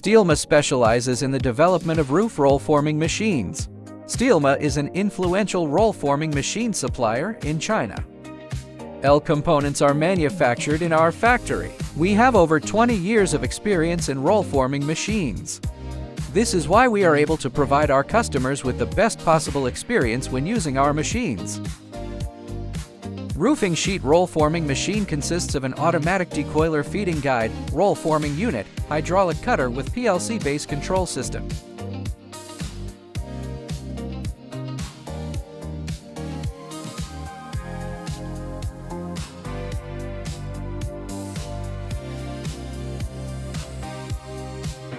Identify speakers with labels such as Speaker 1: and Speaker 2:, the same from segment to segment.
Speaker 1: Steelma specializes in the development of roof roll forming machines. Steelma is an influential roll forming machine supplier in China. L components are manufactured in our factory. We have over 20 years of experience in roll forming machines. This is why we are able to provide our customers with the best possible experience when using our machines. Roofing sheet roll forming machine consists of an automatic decoiler feeding guide, roll forming unit, hydraulic cutter with PLC-based control system.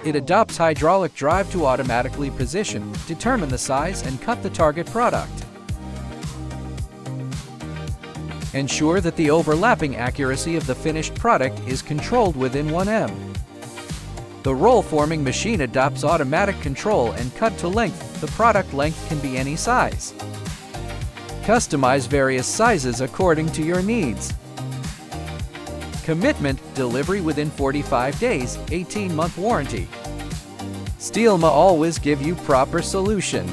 Speaker 1: It adopts hydraulic drive to automatically position, determine the size, and cut the target product. Ensure that the overlapping accuracy of the finished product is controlled within 1 m. The roll forming machine adopts automatic control and cut to length. The product length can be any size. Customize various sizes according to your needs. Commitment, delivery within 45 days, 18-month warranty. Steelma always give you proper solution.